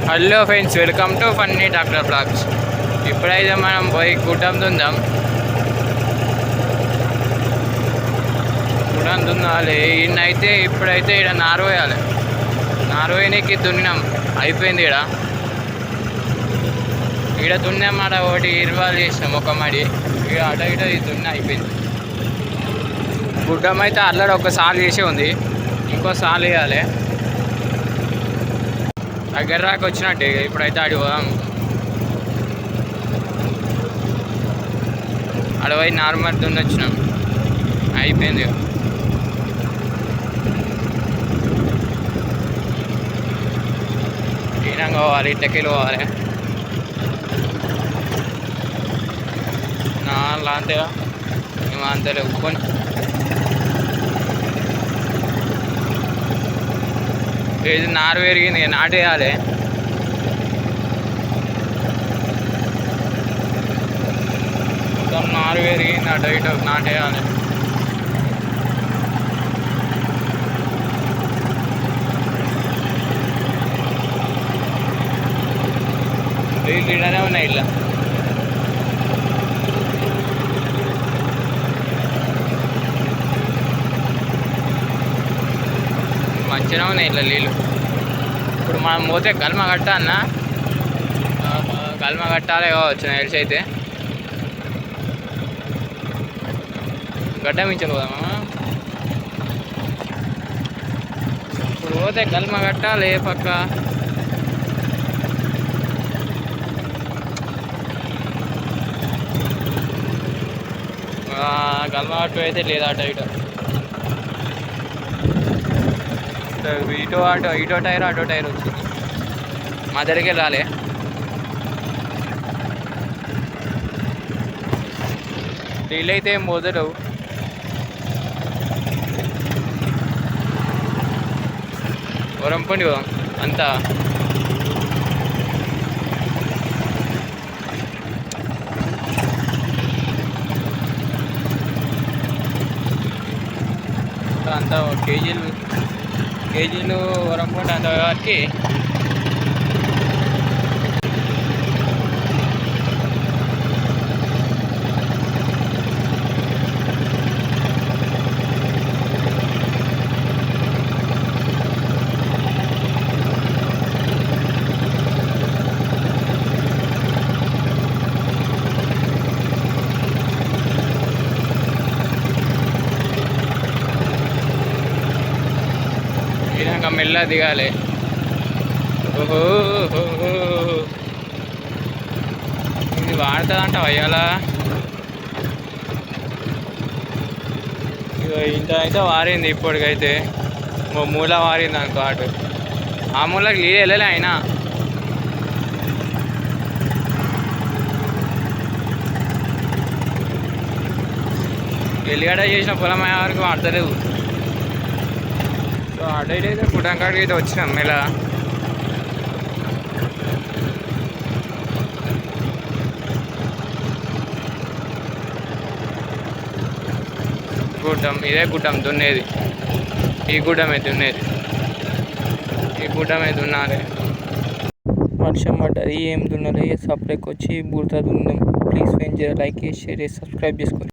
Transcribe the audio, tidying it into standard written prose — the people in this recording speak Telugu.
Hello friends, welcome to funny doctor blogs. ఇప్పుడైతే మనం పోయి గుడ్డం దుందాం. గుడ్డం దున్నాలి. ఇప్పుడైతే ఇక్కడ నారు వేయాలి. నారు వేయనికి దున్నినాం, అయిపోయింది. ఈడ దున్నామాట. ఒకటి ఇరవాలు చేసినాం, ఒక మడి. ఇక అటో ఇటో దున్న అయిపోయింది. గుడ్డం అయితే అల్లడ ఒక సాలు చేసే ఉంది, ఇంకో సాలు వేయాలి. దగ్గర రాక వచ్చినట్టే. ఇప్పుడైతే ఆడి పోదాం. అడవై నార్మల్ దున్నొచ్చినాం, అయిపోయింది. ఈనంగా పోవాలి, ఇట్టకెళ్ళి పోవాలి. నా అంతేగా, మేము అంతలే ఉప్పుకొని ఇది నారు పెరిగింది, నాటేయాలి. మొత్తం నారు పెరిగింది, అటు ఇటు నాటేయాలి. నీళ్ళు ఇలానే ఉన్నాయి. ఇలా మంచిగా ఉన్నాయి ఇట్లా నీళ్ళు. ఇప్పుడు మనం పోతే కల్మ కట్టాలన్న, కల్మ కట్టాలి కావచ్చు నాకు తెలిసి. అయితే గడ్డ మించలు పోదామా? ఇప్పుడు పోతే కల్మ కట్టాలి. పక్క కల్మ కట్టు అయితే లేదా, అటో ఇటో ఇటో టైర్ అటో టైర్ వచ్చింది. మా దగ్గరికి రాలే. నీళ్ళు అయితే ఏం పోదలేవు. వరంపండి అంతా అంతా కేజీలు వరంపండి అంత వారికి. ఇంకా మెల్ల దిగాలి. ఓహో, ఇది వాడుతుందంట వయ్యాలా. ఇంత అయితే వారింది ఇప్పటికైతే. మూల వారింది అనుకో. అటు ఆ మూలకి నీళ్ళు వెళ్ళలే. అయినా ఎల్లిగడ్డ చేసిన పొలం అయ్యే వరకు వాడతలేవు. సో అటు ఇటు అయితే గుడ్డం కాడికి అయితే వచ్చినాం. ఇలా గుడ్డం, ఇదే గుడ్డం దున్నేది. ఈ గుడ్డమే దున్నేది, ఈ గుడ్డమే దున్నాలి. వర్షం పడ్డది, ఏం దున్నలే. సప్లైకి వచ్చి బుడత దున్నాం. ప్లీజ్ ఫ్రెండ్స్, లైక్ చేసి షేర్ చేసి సబ్స్క్రైబ్ చేసుకోండి.